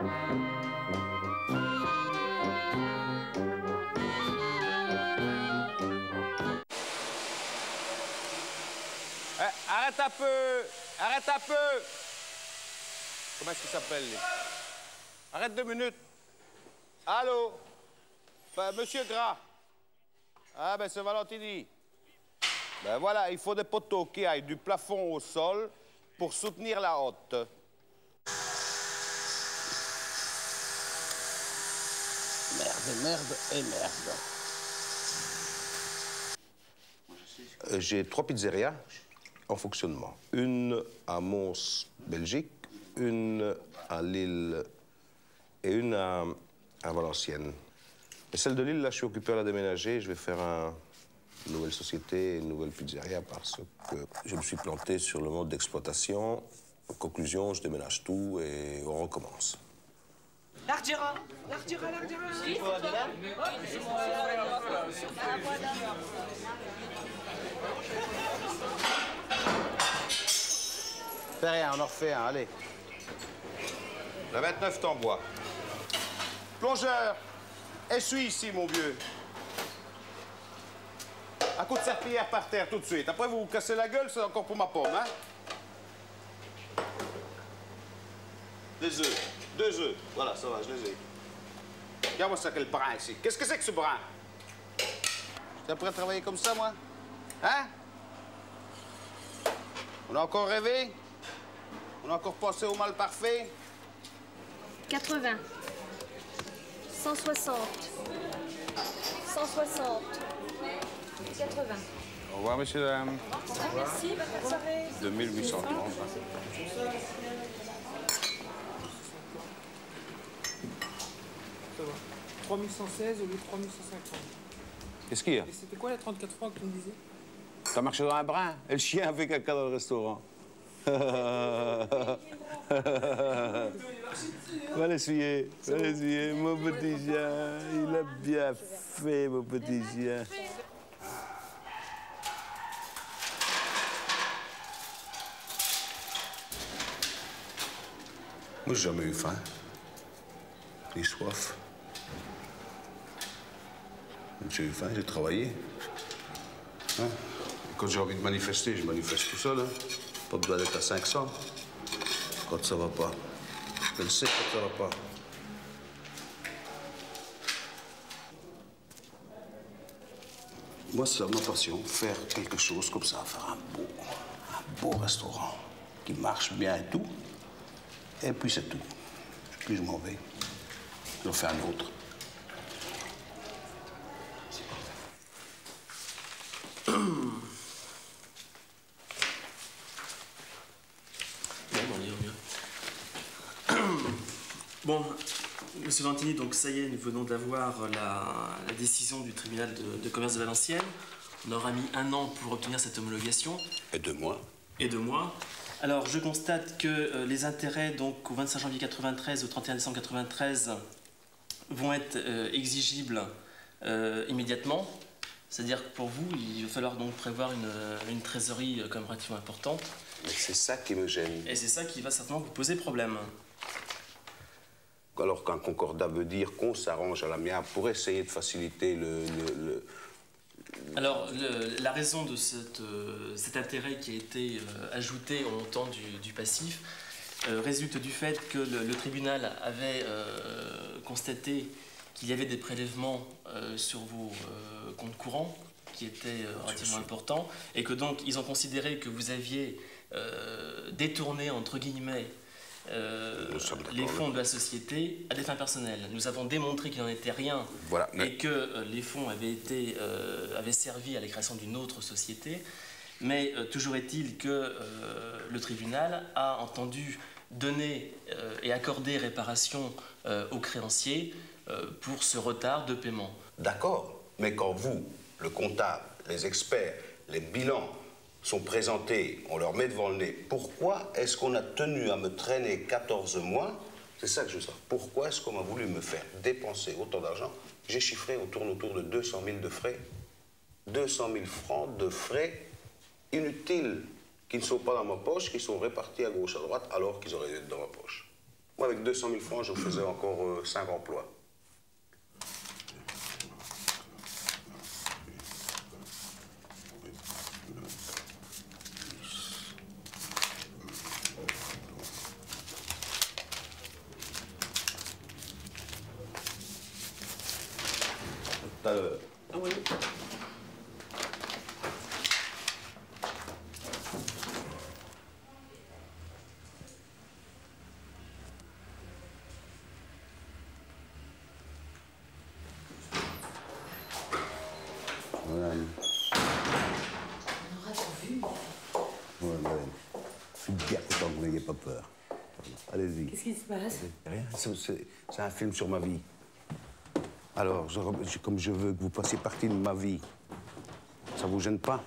Arrête un peu! Arrête un peu! Comment est-ce qu'il s'appelle, lui? Arrête 2 minutes. Allô? Monsieur Gras. Ah, ben c'est Valentini. Ben voilà, il faut des poteaux qui aillent du plafond au sol pour soutenir la hotte. Merde, merde et merde. J'ai 3 pizzerias en fonctionnement. Une à Mons, Belgique, une à Lille et une à Valenciennes. Et celle de Lille, là, je suis occupé à la déménager. Je vais faire une nouvelle société, une nouvelle pizzeria parce que je me suis planté sur le mode d'exploitation. En conclusion, je déménage tout et on recommence. L'Argera, l'Argera, l'Argera. Fais rien, on en refait un, allez. La 29 t'en bois. Plongeur, essuie ici, mon vieux. Un coup de serpillière par terre tout de suite. Après, vous vous cassez la gueule, c'est encore pour ma pomme, hein? Des œufs. 2 œufs. Voilà, ça va, je les ai. Regarde-moi ça, quel brin ici. Qu'est-ce que c'est que ce brin? J'étais prêt à travailler comme ça, moi? Hein? On a encore rêvé? On a encore pensé au mal parfait? 80. 160. 160. 80. Au revoir, messieurs, dames. Merci, bonne soirée. 2830. Ça va. 3116 au lieu de 3150. Qu'est-ce qu'il y a? Et c'était quoi les 34 francs que tu me disais? T'as marché dans un brin et le chien a fait caca dans le restaurant. Va l'essuyer, mon petit chien. Il a bien fait, mon petit chien. Moi, j'ai jamais eu faim, ni soif. J'ai eu faim, j'ai travaillé. Hein? Quand j'ai envie de manifester, je manifeste tout seul. Hein? Pas besoin d'être à 500. Quand ça va pas. Je le sais quand ça va pas. Moi, c'est ma passion, faire quelque chose comme ça, faire un beau restaurant qui marche bien et tout. Et puis c'est tout. Puis je m'en vais. J'en fais un autre. Bon, Monsieur Valentini, donc ça y est, nous venons d'avoir la décision du tribunal de commerce de Valenciennes. On aura mis 1 an pour obtenir cette homologation. Et 2 mois. Et 2 mois. Alors, je constate que les intérêts, donc au 25 janvier 93, au 31 décembre 93, vont être exigibles immédiatement. C'est-à-dire que pour vous, il va falloir donc prévoir une trésorerie comme relativement importante. Mais c'est ça qui me gêne. Et c'est ça qui va certainement vous poser problème. Alors qu'un concordat veut dire qu'on s'arrange à l'amiable pour essayer de faciliter Alors, la raison de cet intérêt qui a été ajouté au montant du passif résulte du fait que le tribunal avait constaté qu'il y avait des prélèvements sur vos comptes courants qui étaient relativement importants et que donc ils ont considéré que vous aviez détourné, entre guillemets, les fonds de la société à des fins personnelles. Nous avons démontré qu'il n'en était rien et que les fonds avaient servi à la création d'une autre société. Mais toujours est-il que le tribunal a entendu donner et accorder réparation aux créanciers pour ce retard de paiement. D'accord, mais quand vous, le comptable, les experts, les bilans sont présentés, on leur met devant le nez, pourquoi est-ce qu'on a tenu à me traîner 14 mois? C'est ça que je veux savoir. Pourquoi est-ce qu'on a voulu me faire dépenser autant d'argent? J'ai chiffré autour de 200 000 de frais. 200 000 francs de frais inutiles qui ne sont pas dans ma poche, qui sont répartis à gauche, à droite, alors qu'ils auraient dû être dans ma poche. Moi, avec 200 000 francs, je faisais encore 5 emplois. Tout à l'heure. Ah oui. Madame. On aura tout vu. Ouais, madame. Je suis bien content que vous n'ayez pas peur. Allez-y. Qu'est-ce qui se passe? Rien, c'est un film sur ma vie. Alors, comme je veux que vous fassiez partie de ma vie, ça vous gêne pas?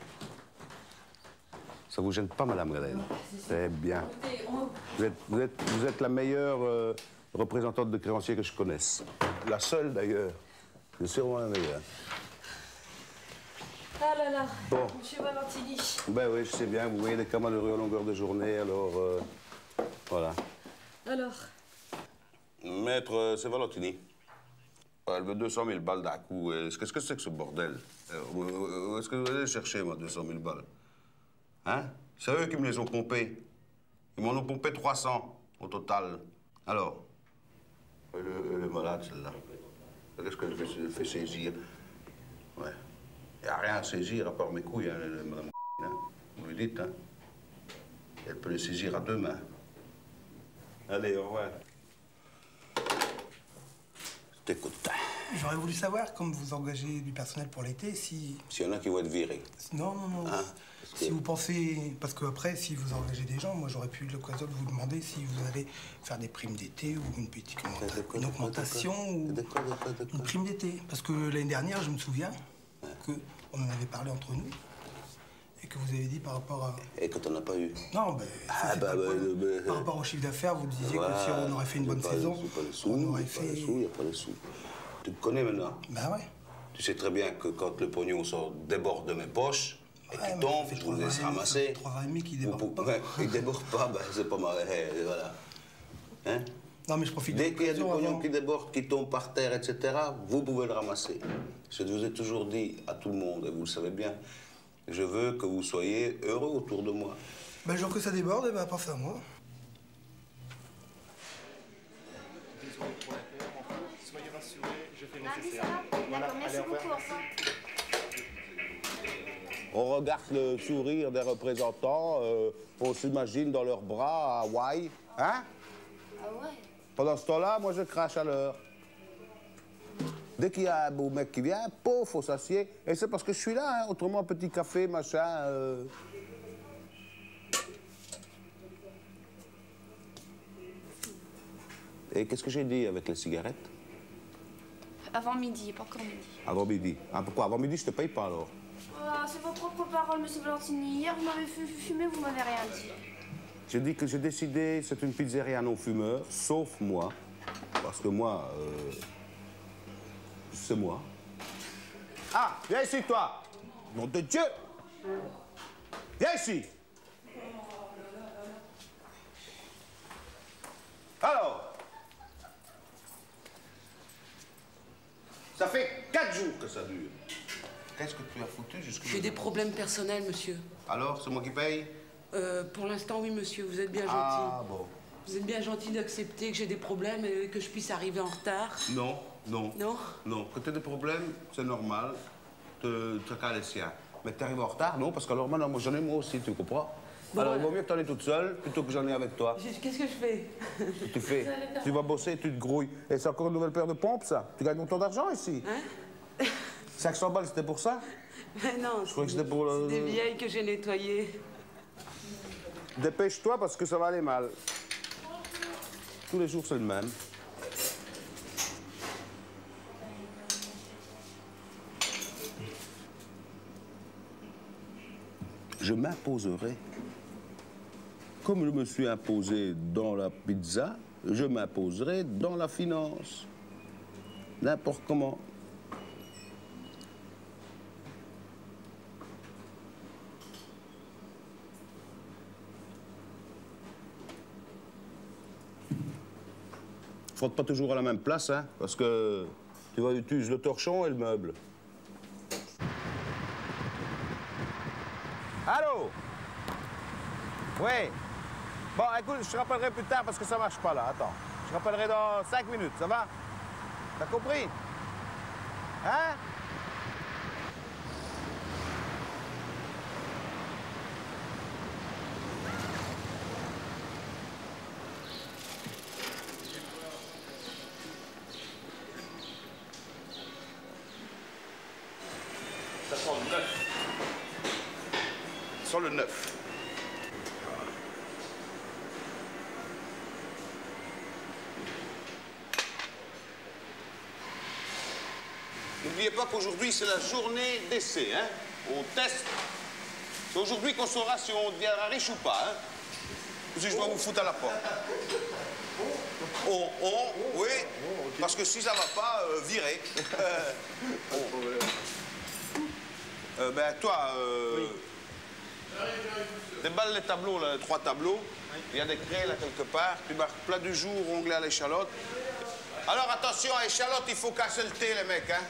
Ça vous gêne pas, Madame Galen? C'est bien. Vous êtes la meilleure représentante de créancier que je connaisse. La seule, d'ailleurs. C'est sûrement la meilleure. Ah là là, Bon. Monsieur Valentini. Ben oui, je sais bien. Vous voyez des cas malheureux à longueur de journée, alors... voilà. Alors, Maître, c'est Valentini. Elle veut 200 000 balles d'un coup. Qu'est-ce que c'est que ce bordel? Où est-ce que vous allez chercher, moi, 200 000 balles? Hein? C'est eux qui me les ont pompés. Ils m'en ont pompé 300 au total. Alors? Elle est malade, celle-là. Qu'est-ce qu'elle fait saisir? Ouais. Il n'y a rien à saisir à part mes couilles, hein, madame. Hein? Vous lui dites, hein? Elle peut les saisir à deux mains. Allez, au revoir. Je t'écoute. J'aurais voulu savoir, comme vous engagez du personnel pour l'été, si... S'il y en a qui vont être virés. Non, non, non. Hein? Si vous pensez... Parce qu'après, si vous engagez des gens, moi, j'aurais pu l'occasion de vous demander si vous allez faire des primes d'été ou une petite une augmentation ou une prime d'été. Parce que l'année dernière, je me souviens qu'on en avait parlé entre nous et que vous avez dit par rapport à... Et que t'en as pas eu. Non, ben, ça, c'est pas le point. Par rapport au chiffre d'affaires, vous disiez que si on aurait fait une bonne saison, on aurait fait... Il n'y a pas de sous. Tu me connais maintenant. Ben ouais. Tu sais très bien que quand le pognon déborde de mes poches et qu'il tombe, je vous laisse ramasser. 3 ans et demi qui déborde pas. Ouais, il déborde pas, ben c'est pas ma... Voilà. Hein? Non, mais je profite Dès qu'il y a du l'occasion pognon avant. qui déborde, qui tombe par terre, etc., vous pouvez le ramasser. Je vous ai toujours dit à tout le monde, et vous le savez bien, je veux que vous soyez heureux autour de moi. Ben, genre que ça déborde, ben, pensez à moi. Soyez rassurés, je fais le lundi, nécessaire. ça va? D'accord, merci beaucoup, au revoir. On regarde le sourire des représentants, on s'imagine dans leurs bras à Hawaï. Hein? Ah ouais? Pendant ce temps-là, moi, je crache à l'heure. Dès qu'il y a un beau mec qui vient, pauvre, faut s'assied. Et c'est parce que je suis là, hein. Autrement, un petit café, machin... Et qu'est-ce que j'ai dit avec les cigarettes? Avant midi, pas encore midi. Avant midi. Ah, pourquoi? Avant midi, je te paye pas, alors? Ah, c'est vos propres paroles, monsieur Valentini. Hier, vous m'avez fait fumer, vous m'avez rien dit. J'ai dit que j'ai décidé, c'est une pizzeria non-fumeur, sauf moi. Parce que moi, c'est moi. Ah, viens ici, toi! Nom de Dieu! Viens ici! Alors? Ça fait 4 jours que ça dure. Qu'est-ce que tu as foutu jusqu'à... J'ai des problèmes personnels, monsieur. Alors, c'est moi qui paye? Pour l'instant, oui, monsieur, vous êtes bien gentil. Ah, bon. Vous êtes bien gentil d'accepter que j'ai des problèmes et que je puisse arriver en retard. Non, non. Non? Non. Que tu aies des problèmes, c'est normal. Tu as les siens. Mais tu arrives en retard, non? Parce que alors maintenant, moi, j'en ai moi aussi, tu comprends? Bon, alors, il vaut mieux que tu en aies toute seule plutôt que j'en ai avec toi. Qu'est-ce que je fais? Tu fais? Tu vas bosser, tu te grouilles. Et c'est encore une nouvelle paire de pompes, ça? Tu gagnes autant d'argent ici? Hein? 500 balles, c'était pour ça? Mais non, crois que c'était pour le- c'est des vieilles que j'ai nettoyées. Dépêche-toi parce que ça va aller mal. Tous les jours, c'est le même. Je m'imposerai. Comme je me suis imposé dans la pizza, je m'imposerai dans la finance. N'importe comment. frotte pas toujours à la même place, hein, parce que tu vas utiliser le torchon et le meuble. Allô? Oui. Bon, écoute, je te rappellerai plus tard parce que ça marche pas là. Attends. Je te rappellerai dans 5 minutes, ça va? T'as compris? Hein? Ça sent le 9. Ça sent le 9. N'oubliez pas qu'aujourd'hui, c'est la journée d'essai, hein? On teste. C'est aujourd'hui qu'on saura si on deviendra riche ou pas, hein? Ou si je dois vous foutre à la porte. Oui, parce que si ça va pas, virez. Ben, toi, déballe les tableaux, là, 3 tableaux. Il y a des craies, là, quelque part. Tu marques plat du jour, onglet à l'échalote. Alors, attention, à échalote, il faut qu'un seul thé, les mecs, hein?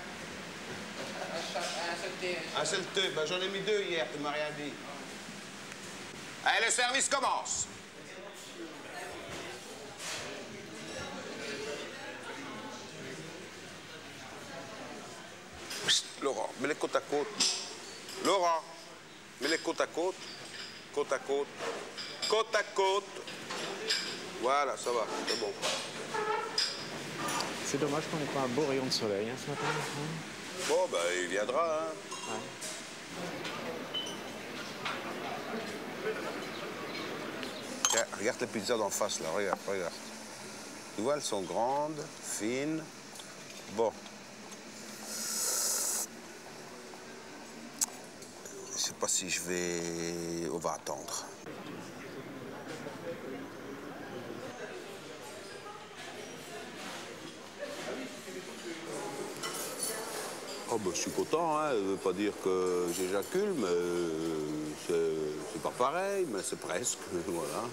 Un seul thé. Ben, j'en ai mis 2 hier, tu m'as rien dit. Allez, le service commence. Psst, Laurent, mets-les côte à côte. Laurent, mets-les côte à côte. Côte à côte. Côte à côte. Voilà, ça va, c'est bon. C'est dommage qu'on n'ait pas un beau rayon de soleil hein, ce matin. Bon, ben, il viendra, hein. Ouais. Tiens, regarde les pizzas d'en face, là, regarde, regarde. Tu vois, elles sont grandes, fines. Bon. Je sais pas si je vais... On va attendre. Oh, ben, je suis content, hein. Ça veut pas dire que j'éjacule, mais c'est pas pareil, mais c'est presque, voilà.